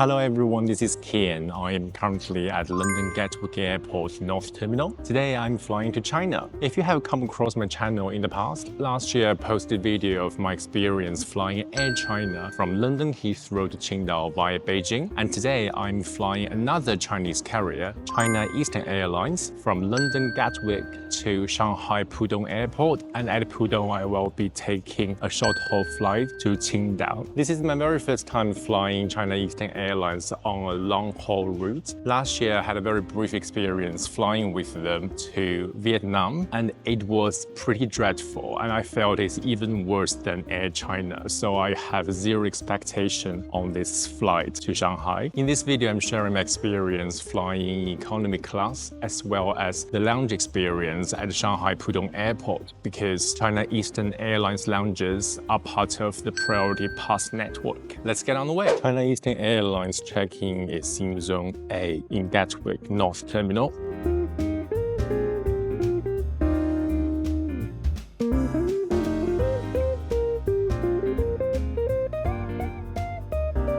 Hello everyone, this is Kian. I am currently at London Gatwick Airport North Terminal. Today I'm flying to China. If you have come across my channel in the past, last year I posted a video of my experience flying Air China from London Heathrow to Qingdao via Beijing. And today I'm flying another Chinese carrier, China Eastern Airlines, from London Gatwick to Shanghai Pudong Airport. And at Pudong I will be taking a short-haul flight to Qingdao. This is my very first time flying China Eastern Airlines on a long-haul route. Last year, I had a very brief experience flying with them to Vietnam, and it was pretty dreadful, and I felt it's even worse than Air China, so I have zero expectation on this flight to Shanghai. In this video, I'm sharing my experience flying economy class, as well as the lounge experience at Shanghai Pudong Airport, because China Eastern Airlines lounges are part of the Priority Pass network. Let's get on the way. China Eastern Airlines check-in is in Zone A in Gatwick North Terminal.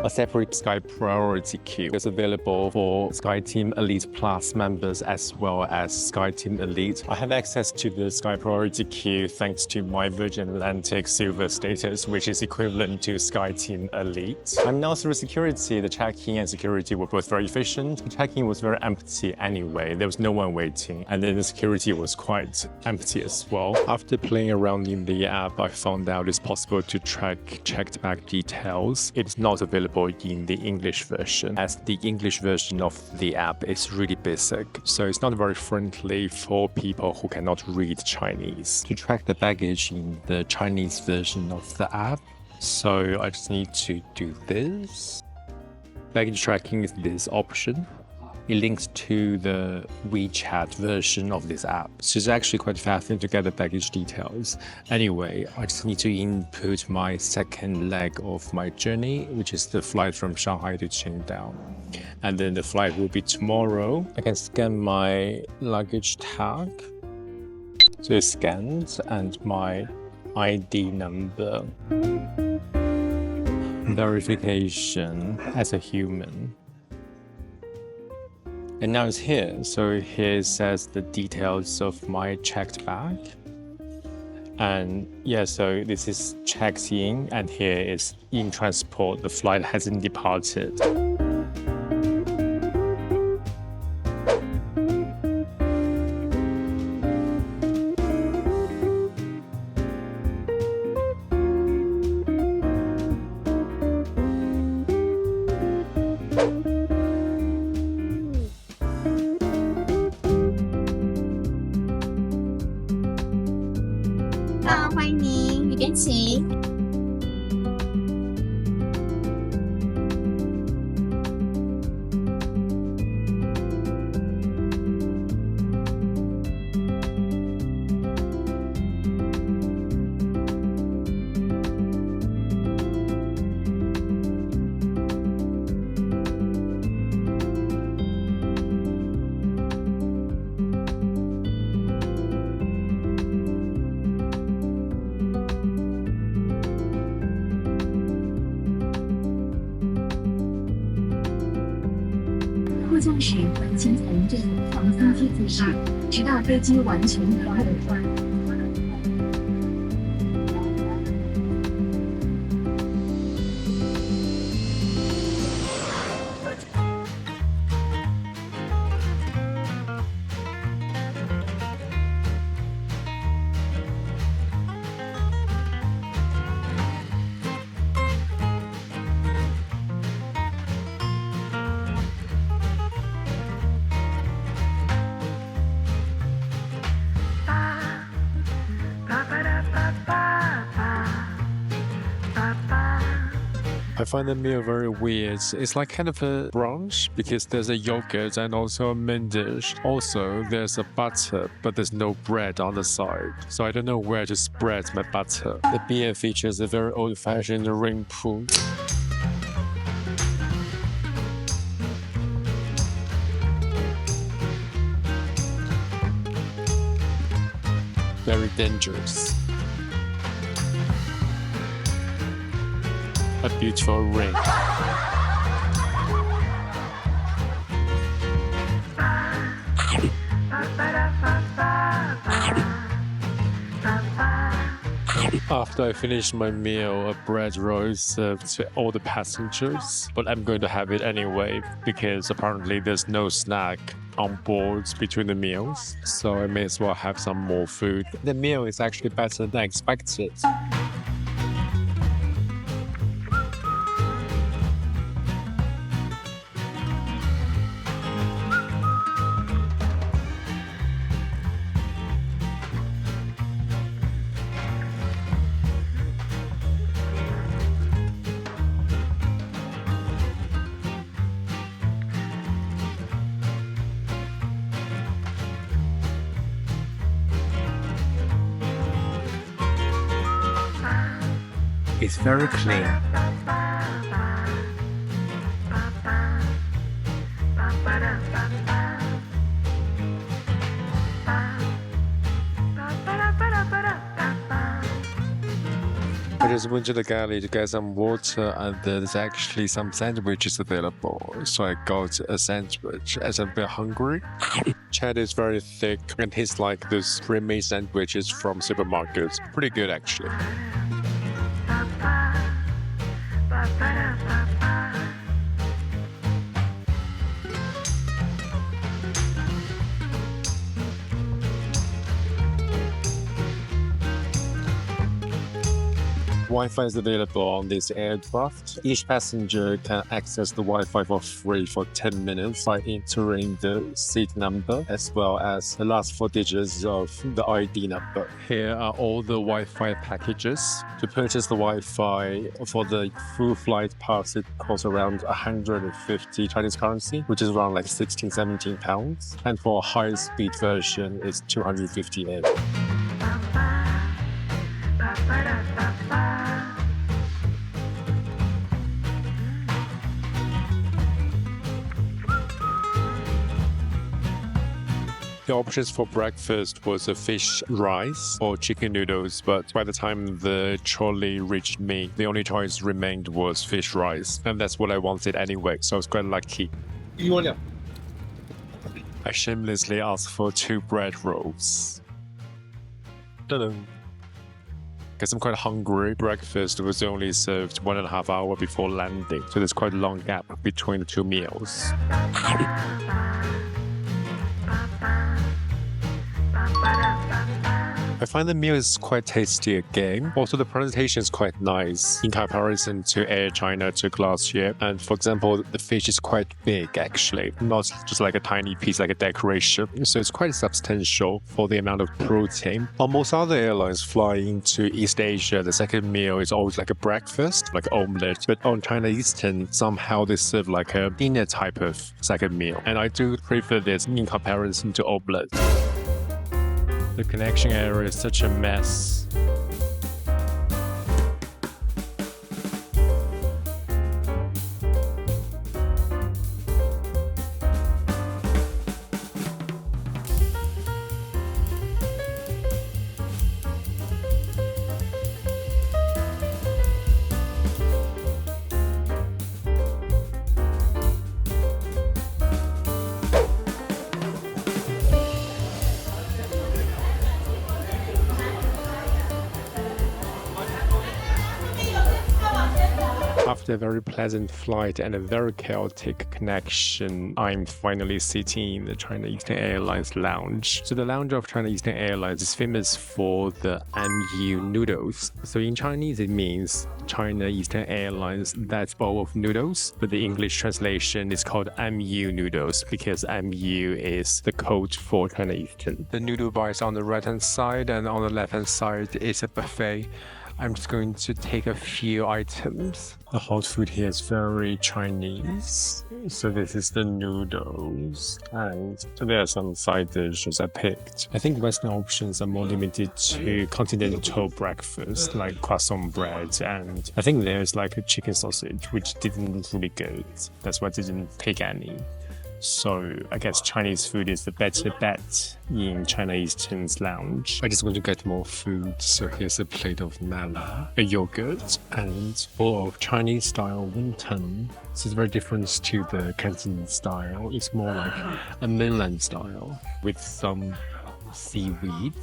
A separate SkyPriority queue is available for SkyTeam Elite Plus members as well as SkyTeam Elite. I have access to the SkyPriority queue thanks to my Virgin Atlantic Silver status, which is equivalent to SkyTeam Elite. I'm now through security. The check-in and security were both very efficient. The check-in was very empty anyway. There was no one waiting, and then the security was quite empty as well. After playing around in the app, I found out it's possible to track checked bag details. It's not available in the English version, as the English version of the app is really basic, so it's not very friendly for people who cannot read Chinese. To track the baggage in the Chinese version of the app, so I just need to do this. Baggage tracking is this option. It links to the WeChat version of this app. So it's actually quite fast to get the baggage details. Anyway, I just need to input my second leg of my journey, which is the flight from Shanghai to Qingdao. And then the flight will be tomorrow. I can scan my luggage tag. So it's scanned, and my ID number. Verification as a human. And now it's here. So here it says the details of my checked bag. And yeah, so this is checked in, and here is in transport. The flight hasn't departed.降时，请从这个防风梯姿势，直到飞机完全离开。I find the meal very weird. It's like kind of a brunch because there's a yogurt and also a main dish. Also, there's a butter, but there's no bread on the side. So I don't know where to spread my butter. The beer features a very old-fashioned ring pool. Very dangerous. A beautiful ring. After I finished my meal, a bread roll is served to all the passengers, but I'm going to have it anyway because apparently there's no snack on board between the meals, so I may as well have some more food. The meal is actually better than expected. It's very clean. I just went to the galley to get some water, and there's actually some sandwiches available. So I got a sandwich as I'm a bit hungry. Cheddar is very thick and tastes like those pre-made sandwiches from supermarkets. Pretty good actually. Wi-Fi is available on this aircraft. Each passenger can access the Wi-Fi for free for 10 minutes by entering the seat number as well as the last 4 digits of the ID number. Here are all the Wi-Fi packages. To purchase the Wi-Fi for the full flight pass, it costs around 150 Chinese currency, which is around like 16-17 pounds. And for a high-speed version, it's 250 yen. The options for breakfast was a fish rice or chicken noodles, but by the time the trolley reached me, the only choice remained was fish rice, and that's what I wanted anyway, so I was quite lucky. I shamelessly asked for 2 bread rolls. Because I'm quite hungry, breakfast was only served 1.5 hours before landing, so there's quite a long gap between the 2 meals. I find the meal is quite tasty again. Also, the presentation is quite nice in comparison to Air China took last year. And for example, the fish is quite big actually, not just like a tiny piece like a decoration. So it's quite substantial for the amount of protein. On most other airlines flying to East Asia, the second meal is always like a breakfast, like omelette. But on China Eastern, somehow they serve like a dinner type of second meal. And I do prefer this in comparison to omelette. The connection area is such a mess. After a very pleasant flight and a very chaotic connection, I'm finally sitting in the China Eastern Airlines lounge. So the lounge of China Eastern Airlines is famous for the MU noodles. So in Chinese, it means China Eastern Airlines, that's bowl of noodles. But the English translation is called MU noodles because MU is the code for China Eastern. The noodle bar is on the right-hand side, and on the left-hand side is a buffet. I'm just going to take a few items. The hot food here is very Chinese. So this is the noodles. And there are some side dishes I picked. I think Western options are more limited to continental breakfast, like croissant bread. And I think there's like a chicken sausage, which didn't look really good. That's why I didn't pick any. So I guess Chinese food is the better bet in China Eastern's lounge. I just want to get more food, so here's a plate of mala, a yogurt, and bowl of Chinese style wonton. This is very different to the Canton style. It's more like a mainland style with some seaweed,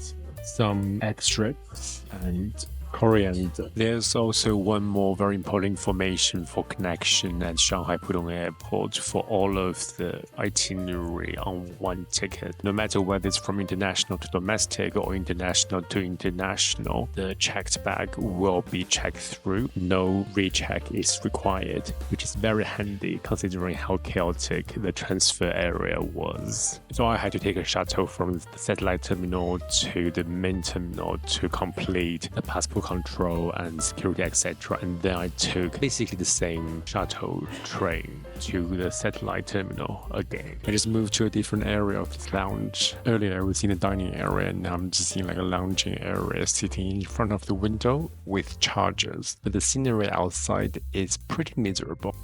some egg strips, and coriander. There's also one more very important information for connection at Shanghai Pudong Airport for all of the itinerary on one ticket. No matter whether it's from international to domestic or international to international, the checked bag will be checked through. No recheck is required, which is very handy considering how chaotic the transfer area was. So I had to take a shuttle from the satellite terminal to the main terminal to complete the passport control and security, etc. And then I took basically the same shuttle train to the satellite terminal again. I just moved to a different area of the lounge. Earlier I was in the dining area, and now I'm just in like a lounging area sitting in front of the window with chargers. But the scenery outside is pretty miserable.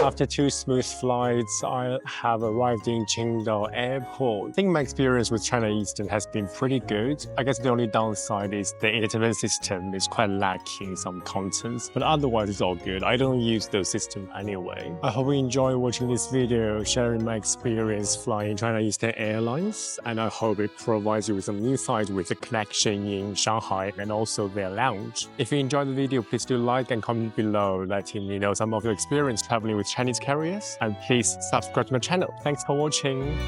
After 2 smooth flights, I have arrived in Qingdao Airport. I think my experience with China Eastern has been pretty good. I guess the only downside is the entertainment system is quite lacking some contents, but otherwise it's all good. I don't use those systems anyway. I hope you enjoy watching this video, sharing my experience flying China Eastern Airlines, and I hope it provides you with some insight with the connection in Shanghai and also their lounge. If you enjoyed the video, please do like and comment below letting me know some of your experience traveling with Chinese carriers, and please subscribe to my channel. Thanks for watching.